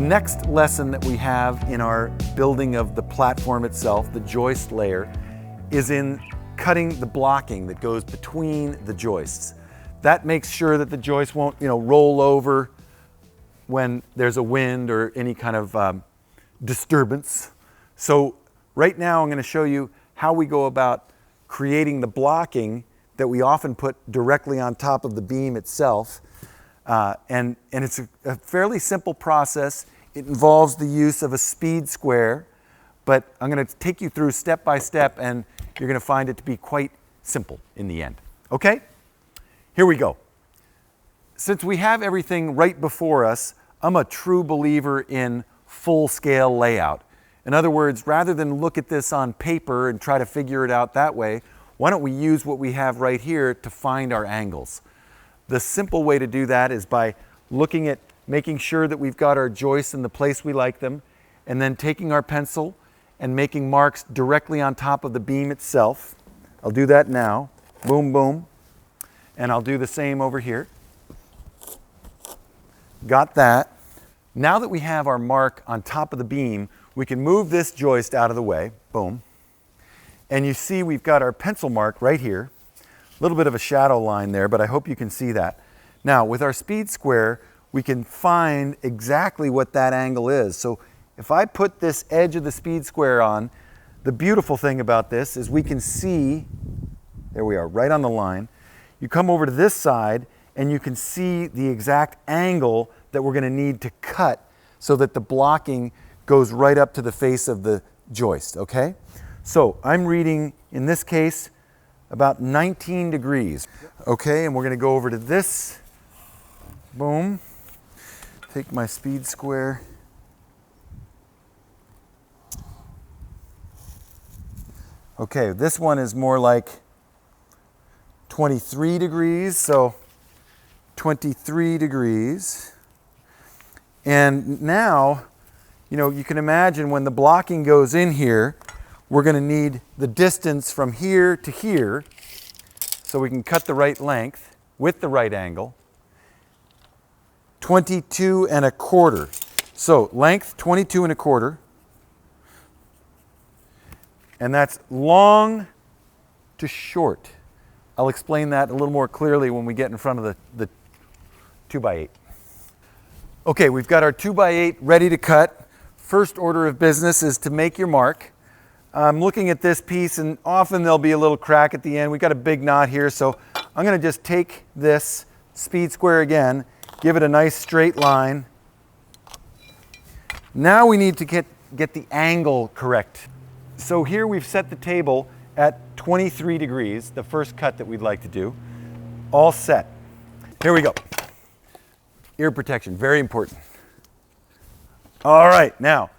next lesson that we have in our building of the platform itself, the joist layer, is in cutting the blocking that goes between the joists. That makes sure that the joist won't, roll over when there's a wind or any kind of disturbance. So right now I'm going to show you how we go about creating the blocking that we often put directly on top of the beam itself. And it's a fairly simple process. It involves the use of a speed square, but I'm going to take you through step by step, and you're going to find it to be quite simple in the end. Okay? Here we go. Since we have everything right before us, I'm a true believer in full-scale layout. In other words, rather than look at this on paper and try to figure it out that way, why don't we use what we have right here to find our angles? The simple way to do that is by looking at making sure that we've got our joists in the place we like them, and then taking our pencil and making marks directly on top of the beam itself. I'll do that now. Boom, boom. And I'll do the same over here. Got that. Now that we have our mark on top of the beam, we can move this joist out of the way. Boom. And you see we've got our pencil mark right here. A little bit of a shadow line there, but I hope you can see that. Now, with our speed square, we can find exactly what that angle is. So if I put this edge of the speed square on, the beautiful thing about this is we can see, there we are, right on the line. You come over to this side and you can see the exact angle that we're going to need to cut so that the blocking goes right up to the face of the joist, okay? So I'm reading, in this case, about 19 degrees. Okay, and we're going to go over to this. Boom. Take my speed square. Okay, this one is more like 23 degrees, so 23 degrees. And now, you can imagine when the blocking goes in here, we're going to need the distance from here to here so we can cut the right length with the right angle. 22 1/4. So length 22 1/4. And that's long to short. I'll explain that a little more clearly when we get in front of the 2x8. Okay, we've got our 2x8 ready to cut. First order of business is to make your mark. I'm looking at this piece, and often there'll be a little crack at the end. We've got a big knot here, so I'm going to just take this speed square again, give it a nice straight line. Now we need to get the angle correct. So here we've set the table at 23 degrees, the first cut that we'd like to do. All set. Here we go. Ear protection, very important. All right, now,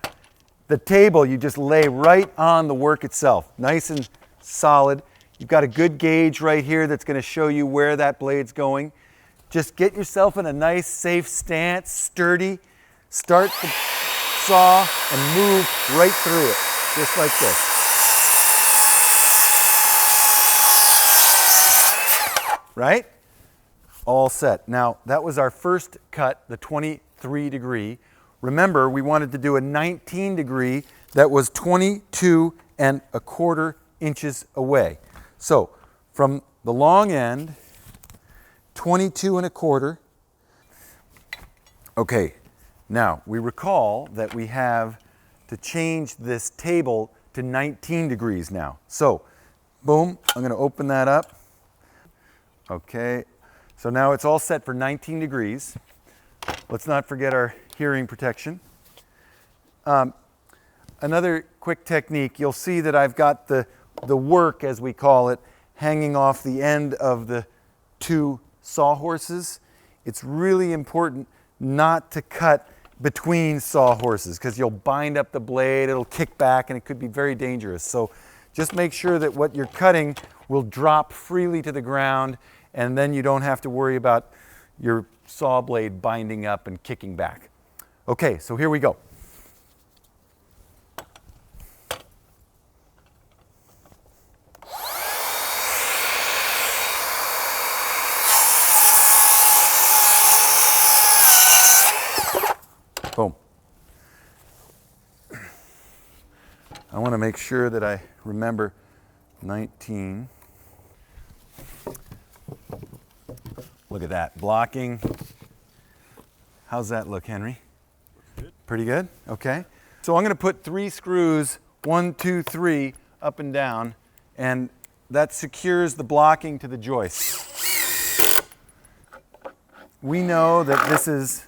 the table you just lay right on the work itself, nice and solid. You've got a good gauge right here that's going to show you where that blade's going. Just get yourself in a nice, safe stance, sturdy. Start the saw and move right through it, just like this. Right? All set. Now, that was our first cut, the 23 degree. Remember, we wanted to do a 19 degree that was 22 1/4 inches away. So from the long end, 22 1/4. Okay, now we recall that we have to change this table to 19 degrees now. So, boom, I'm going to open that up. Okay, so now it's all set for 19 degrees. Let's not forget our hearing protection. Another quick technique, you'll see that I've got the work, as we call it, hanging off the end of the two sawhorses. It's really important not to cut between sawhorses because you'll bind up the blade, it'll kick back, and it could be very dangerous. So just make sure that what you're cutting will drop freely to the ground, and then you don't have to worry about your saw blade binding up and kicking back. Okay, so here we go. Boom. I want to make sure that I remember 19. Look at that, blocking. How's that look, Henry? Looks good. Pretty good, okay. So I'm going to put 3 screws, 1, 2, 3, up and down, and that secures the blocking to the joist. We know that this is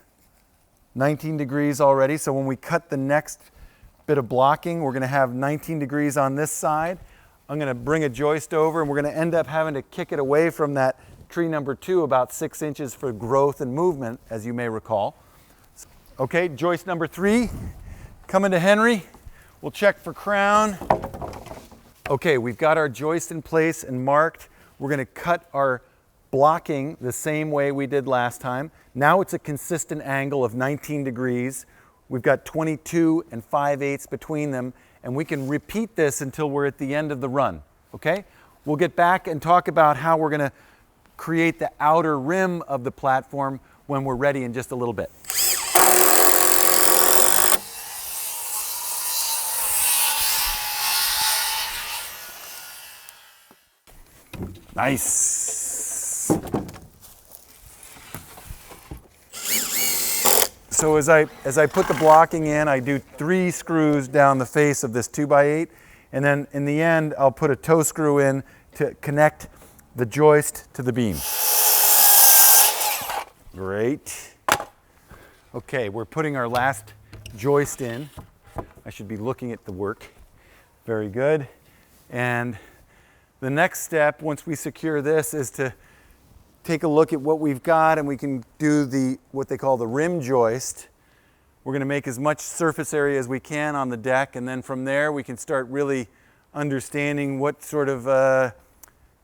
19 degrees already, so when we cut the next bit of blocking, we're going to have 19 degrees on this side. I'm going to bring a joist over, and we're going to end up having to kick it away from that tree number 2 about 6 inches for growth and movement, as you may recall. Okay, joist number 3, coming to Henry. We'll check for crown. Okay, we've got our joist in place and marked. We're going to cut our blocking the same way we did last time. Now it's a consistent angle of 19 degrees. We've got 22 and 5/8 between them, and we can repeat this until we're at the end of the run, okay? We'll get back and talk about how we're going to create the outer rim of the platform when we're ready in just a little bit. Nice. So as I put the blocking in, I do 3 screws down the face of this 2x8, and then in the end I'll put a toe screw in to connect the joist to the beam. Great. Okay, we're putting our last joist in. I should be looking at the work. Very good. And the next step, once we secure this, is to take a look at what we've got, and we can do what they call the rim joist. We're going to make as much surface area as we can on the deck, and then from there we can start really understanding what sort of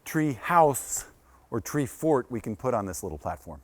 tree house or tree fort we can put on this little platform.